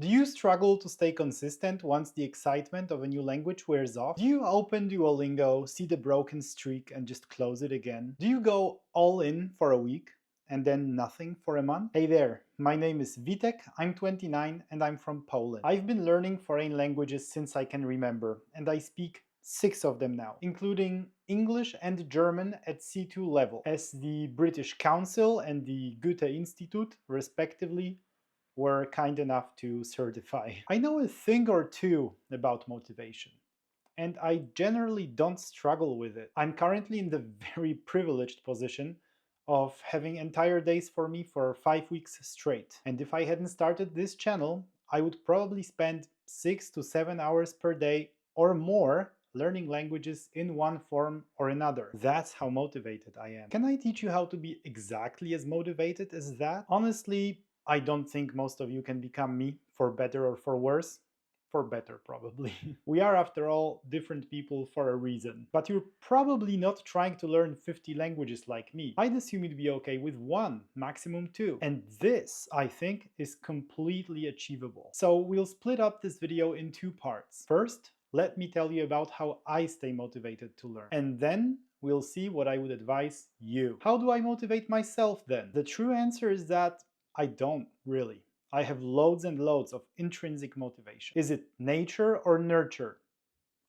Do you struggle to stay consistent once the excitement of a new language wears off? Do you open Duolingo, see the broken streak, and just close it again? Do you go all in for a week and then nothing for a month? Hey there, my name is Vitek, I'm 29 and I'm from Poland. I've been learning foreign languages since I can remember, and I speak 6 of them now, including English and German at C2 level, as the British Council and the Goethe Institute, respectively, were kind enough to certify. I know a thing or two about motivation, and I generally don't struggle with it. I'm currently in the very privileged position of having entire days for me for 5 weeks straight. And if I hadn't started this channel, I would probably spend 6 to 7 hours per day or more learning languages in one form or another. That's how motivated I am. Can I teach you how to be exactly as motivated as that? Honestly, I don't think most of you can become me, for better or for worse. For better, probably. We are, after all, different people for a reason. But you're probably not trying to learn 50 languages like me. I'd assume you'd be okay with one, maximum two. And this, I think, is completely achievable. So we'll split up this video in 2 parts. First, let me tell you about how I stay motivated to learn. And then we'll see what I would advise you. How do I motivate myself then? The true answer is that I don't really. I have loads and loads of intrinsic motivation. Is it nature or nurture?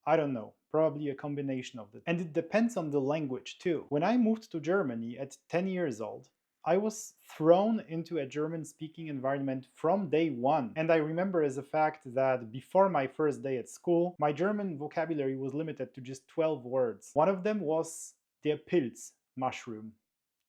I don't know. Probably a combination of the. And it depends on the language too. When I moved to Germany at 10 years old, I was thrown into a German speaking environment from day one. And I remember as a fact that before my first day at school, my German vocabulary was limited to just 12 words. One of them was der Pilz, mushroom.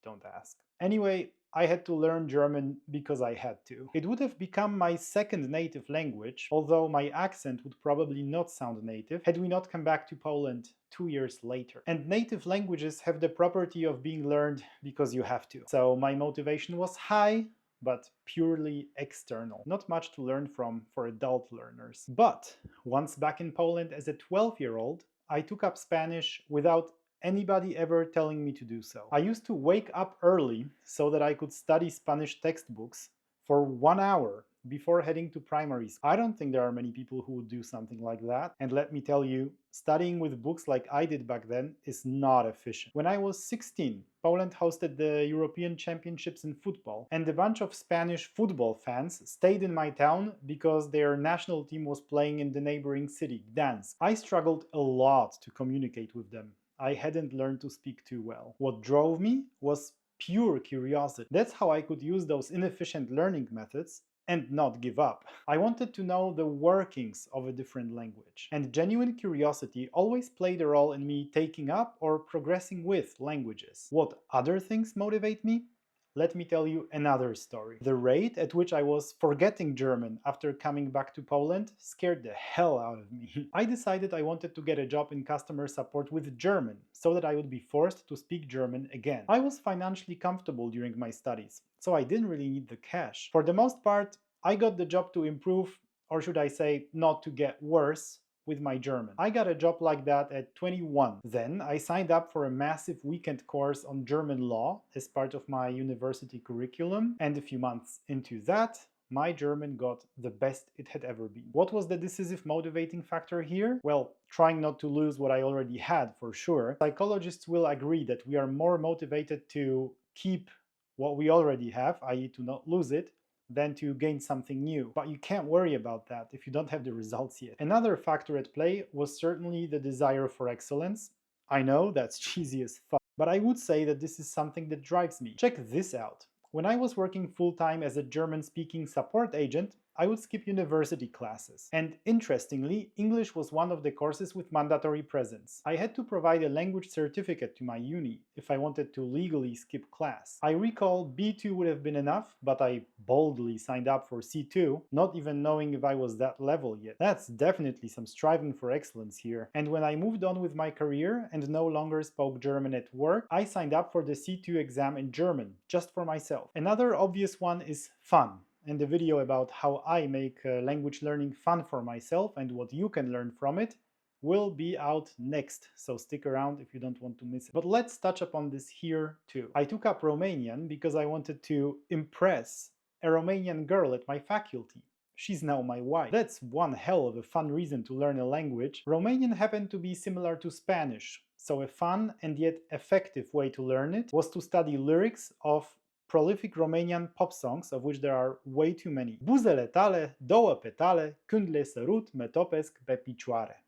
Don't ask. Anyway, I had to learn German because I had to. It would have become my second native language, although my accent would probably not sound native, had we not come back to Poland 2 years later. And native languages have the property of being learned because you have to. So my motivation was high, but purely external. Not much to learn from for adult learners. But once back in Poland as a 12-year-old, I took up Spanish without anybody ever telling me to do so. I used to wake up early so that I could study Spanish textbooks for 1 hour before heading to primary school. I don't think there are many people who would do something like that. And let me tell you, studying with books like I did back then is not efficient. When I was 16, Poland hosted the European Championships in football, and a bunch of Spanish football fans stayed in my town because their national team was playing in the neighboring city, Gdansk. I struggled a lot to communicate with them. I hadn't learned to speak too well. What drove me was pure curiosity. That's how I could use those inefficient learning methods and not give up. I wanted to know the workings of a different language. And genuine curiosity always played a role in me taking up or progressing with languages. What other things motivate me? Let me tell you another story. The rate at which I was forgetting German after coming back to Poland scared the hell out of me. I decided I wanted to get a job in customer support with German, so that I would be forced to speak German again. I was financially comfortable during my studies, so I didn't really need the cash. For the most part, I got the job to improve, or should I say, not to get worse, with my German. I got a job like that at 21. Then I signed up for a massive weekend course on German law as part of my university curriculum, and a few months into that, my German got the best it had ever been. What was the decisive motivating factor here? Well, trying not to lose what I already had, for sure. Psychologists will agree that we are more motivated to keep what we already have, i.e. to not lose it, than to gain something new. But you can't worry about that if you don't have the results yet. Another factor at play was certainly the desire for excellence. I know that's cheesy as fuck, but I would say that this is something that drives me. Check this out. When I was working full-time as a German-speaking support agent, I would skip university classes. And interestingly, English was one of the courses with mandatory presence. I had to provide a language certificate to my uni if I wanted to legally skip class. I recall B2 would have been enough, but I boldly signed up for C2, not even knowing if I was that level yet. That's definitely some striving for excellence here. And when I moved on with my career and no longer spoke German at work, I signed up for the C2 exam in German, just for myself. Another obvious one is fun, and a video about how I make language learning fun for myself and what you can learn from it will be out next, so stick around if you don't want to miss it. But let's touch upon this here too. I took up Romanian because I wanted to impress a Romanian girl at my faculty. she's now my wife. That's one hell of a fun reason to learn a language. Romanian happened to be similar to Spanish, so a fun and yet effective way to learn it was to study lyrics of prolific Romanian pop songs, of which there are way too many. Buzele tale, două petale, când le sărut, mă topesc pe picioare.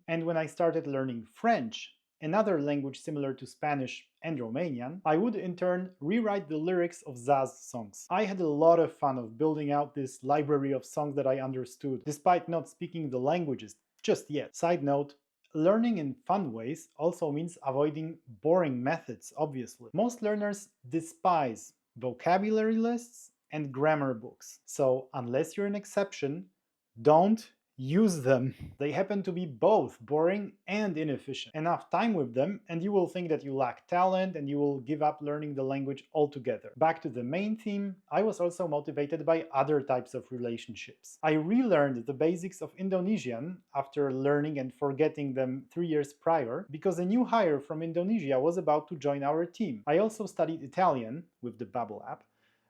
And when I started learning French, another language similar to Spanish and Romanian, I would in turn rewrite the lyrics of Zaz songs. I had a lot of fun of building out this library of songs that I understood, despite not speaking the languages just yet. Side note, learning in fun ways also means avoiding boring methods, obviously. Most learners despise vocabulary lists and grammar books, so unless you're an exception, don't use them. They happen to be both boring and inefficient. Enough time with them and you will think that you lack talent and you will give up learning the language altogether. Back to the main theme, I was also motivated by other types of relationships. I relearned the basics of Indonesian after learning and forgetting them 3 years prior because a new hire from Indonesia was about to join our team. I also studied Italian with the Babbel app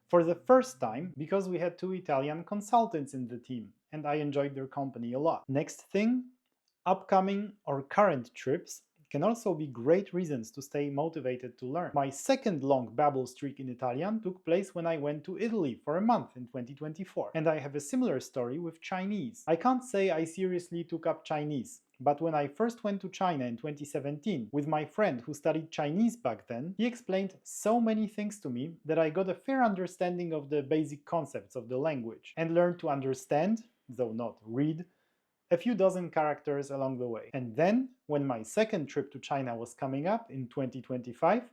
for the first time because we had 2 Italian consultants in the team and I enjoyed their company a lot. Next thing, upcoming or current trips can also be great reasons to stay motivated to learn. My second long Babbel streak in Italian took place when I went to Italy for a month in 2024. And I have a similar story with Chinese. I can't say I seriously took up Chinese, but when I first went to China in 2017 with my friend who studied Chinese back then, he explained so many things to me that I got a fair understanding of the basic concepts of the language and learned to understand, though not read, a few dozen characters along the way. And then, when my second trip to China was coming up in 2025,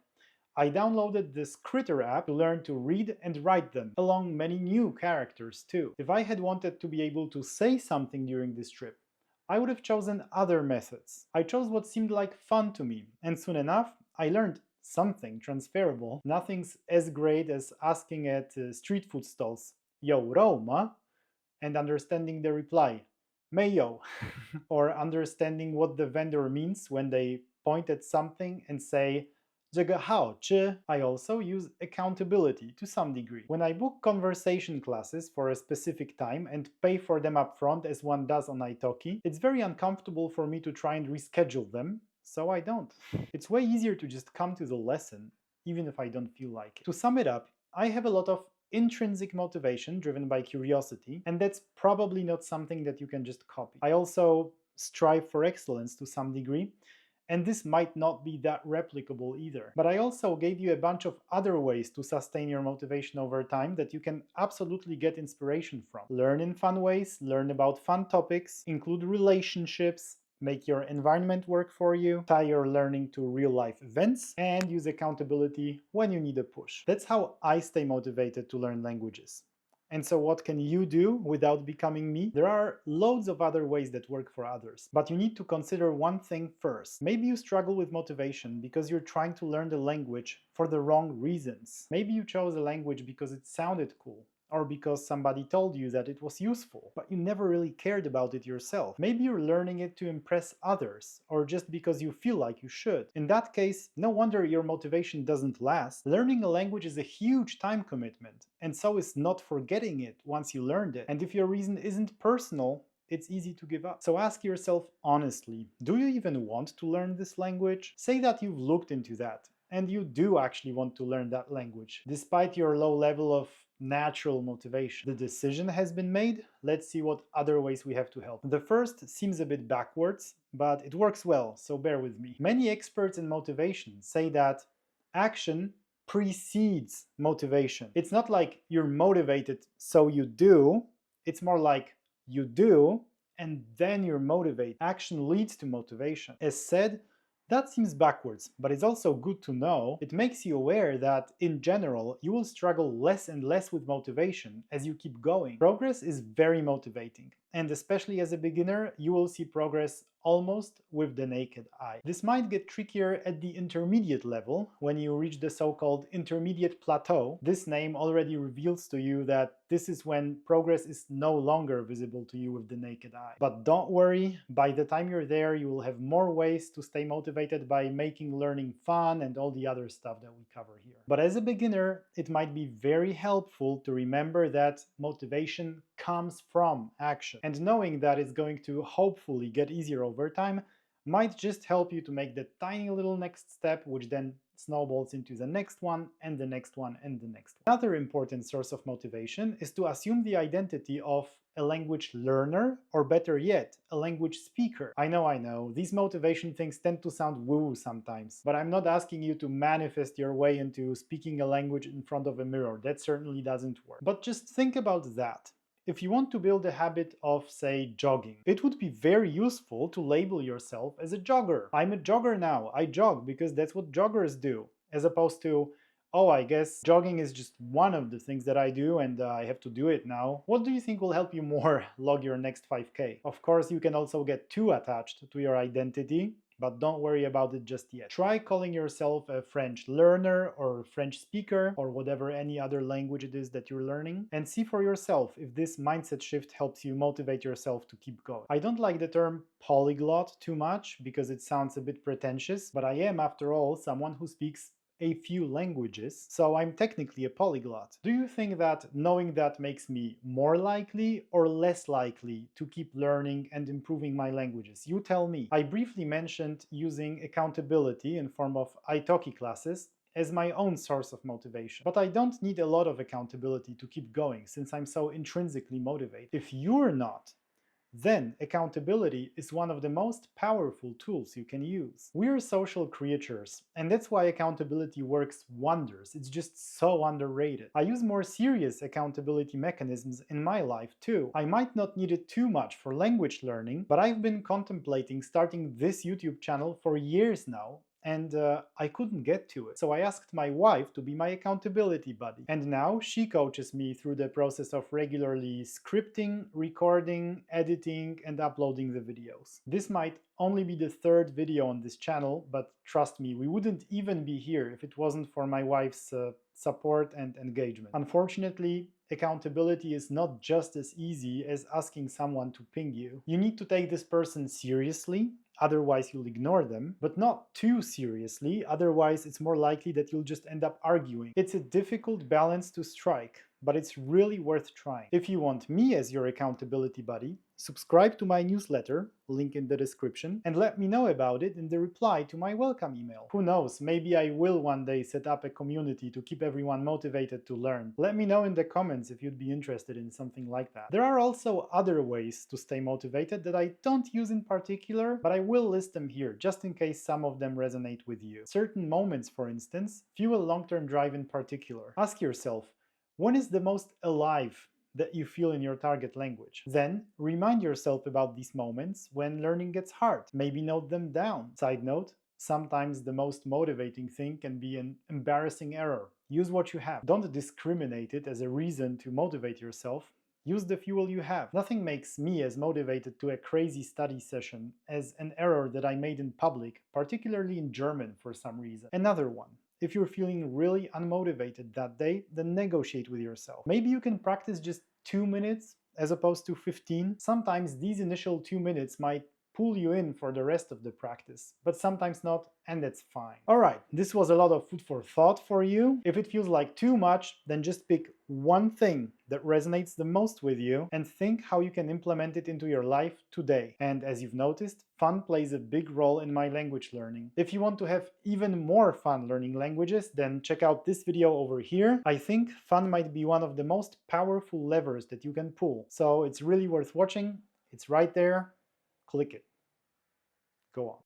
I downloaded this Critter app to learn to read and write them, along many new characters too. If I had wanted to be able to say something during this trip, I would have chosen other methods. I chose what seemed like fun to me, and soon enough, I learned something transferable. Nothing's as great as asking at street food stalls, "Yo, Roma?" and understanding the reply, "Mayo," or understanding what the vendor means when they point at something and say, "这个好吃." I also use accountability to some degree. When I book conversation classes for a specific time and pay for them upfront as one does on Italki, it's very uncomfortable for me to try and reschedule them, so I don't. It's way easier to just come to the lesson, even if I don't feel like it. To sum it up, I have a lot of intrinsic motivation driven by curiosity, and that's probably not something that you can just copy. I also strive for excellence to some degree, and this might not be that replicable either. But I also gave you a bunch of other ways to sustain your motivation over time that you can absolutely get inspiration from. Learn in fun ways, learn about fun topics, include relationships, make your environment work for you, tie your learning to real-life events, and use accountability when you need a push. That's how I stay motivated to learn languages. And so what can you do without becoming me? There are loads of other ways that work for others, but you need to consider one thing first. Maybe you struggle with motivation because you're trying to learn the language for the wrong reasons. Maybe you chose a language because it sounded cool, or because somebody told you that it was useful, but you never really cared about it yourself. Maybe you're learning it to impress others, or just because you feel like you should. In that case, no wonder your motivation doesn't last. Learning a language is a huge time commitment, and so is not forgetting it once you learned it. And if your reason isn't personal, it's easy to give up. So ask yourself honestly, do you even want to learn this language? Say that you've looked into that, and you do actually want to learn that language, despite your low level of natural motivation. The decision has been made. Let's see what other ways we have to help. The first seems a bit backwards, but it works well, so bear with me. Many experts in motivation say that action precedes motivation. It's not like you're motivated so you do, it's more like you do and then you're motivated. Action leads to motivation. As said, that seems backwards, but it's also good to know. It makes you aware that, in general, you will struggle less and less with motivation as you keep going. Progress is very motivating, and especially as a beginner, you will see progress almost with the naked eye. This might get trickier at the intermediate level, when you reach the so-called intermediate plateau. This name already reveals to you that this is when progress is no longer visible to you with the naked eye. But don't worry, by the time you're there, you will have more ways to stay motivated by making learning fun and all the other stuff that we cover here. But as a beginner, it might be very helpful to remember that motivation comes from action. And knowing that it's going to hopefully get easier over time might just help you to make the tiny little next step, which then snowballs into the next one and the next one and the next one. Another important source of motivation is to assume the identity of a language learner, or better yet, a language speaker. I know, these motivation things tend to sound woo sometimes, but I'm not asking you to manifest your way into speaking a language in front of a mirror. That certainly doesn't work. But just think about that. If you want to build a habit of, say, jogging, it would be very useful to label yourself as a jogger. I'm a jogger now. I jog because that's what joggers do, as opposed to, oh, I guess jogging is just one of the things that I do and I have to do it now. What do you think will help you more log your next 5K? Of course, you can also get too attached to your identity, but don't worry about it just yet. Try calling yourself a French learner or French speaker or whatever any other language it is that you're learning, and see for yourself if this mindset shift helps you motivate yourself to keep going. I don't like the term polyglot too much because it sounds a bit pretentious, but I am, after all, someone who speaks a few languages, so I'm technically a polyglot. Do you think that knowing that makes me more likely or less likely to keep learning and improving my languages? You tell me. I briefly mentioned using accountability in form of italki classes as my own source of motivation. But I don't need a lot of accountability to keep going since I'm so intrinsically motivated. If you're not, then accountability is one of the most powerful tools you can use. We're social creatures, and that's why accountability works wonders. It's just so underrated. I use more serious accountability mechanisms in my life too. I might not need it too much for language learning, but I've been contemplating starting this YouTube channel for years now, and I couldn't get to it. So I asked my wife to be my accountability buddy. And now she coaches me through the process of regularly scripting, recording, editing, and uploading the videos. This might only be the third video on this channel, but trust me, we wouldn't even be here if it wasn't for my wife's support and engagement. Unfortunately, accountability is not just as easy as asking someone to ping you. You need to take this person seriously, otherwise you'll ignore them, but not too seriously, otherwise it's more likely that you'll just end up arguing. It's a difficult balance to strike, but it's really worth trying. If you want me as your accountability buddy, subscribe to my newsletter, link in the description, and let me know about it in the reply to my welcome email. Who knows, maybe I will one day set up a community to keep everyone motivated to learn. Let me know in the comments if you'd be interested in something like that. There are also other ways to stay motivated that I don't use in particular, but I will list them here just in case some of them resonate with you. Certain moments, for instance, fuel long-term drive in particular. Ask yourself, when is the most alive that you feel in your target language? Then remind yourself about these moments when learning gets hard. Maybe note them down. Side note, sometimes the most motivating thing can be an embarrassing error. Use what you have. Don't discriminate it as a reason to motivate yourself. Use the fuel you have. Nothing makes me as motivated to a crazy study session as an error that I made in public, particularly in German for some reason. Another one. If you're feeling really unmotivated that day, then negotiate with yourself. Maybe you can practice just 2 minutes as opposed to 15. Sometimes these initial 2 minutes might pull you in for the rest of the practice, but sometimes not, and that's fine. Alright, this was a lot of food for thought for you. If it feels like too much, then just pick one thing that resonates the most with you and think how you can implement it into your life today. And as you've noticed, fun plays a big role in my language learning. If you want to have even more fun learning languages, then check out this video over here. I think fun might be one of the most powerful levers that you can pull. So it's really worth watching. It's right there. Click it. Go on.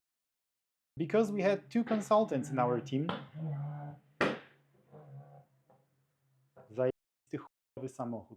Because we had 2 consultants in our team, zajebisty chujowy samochód.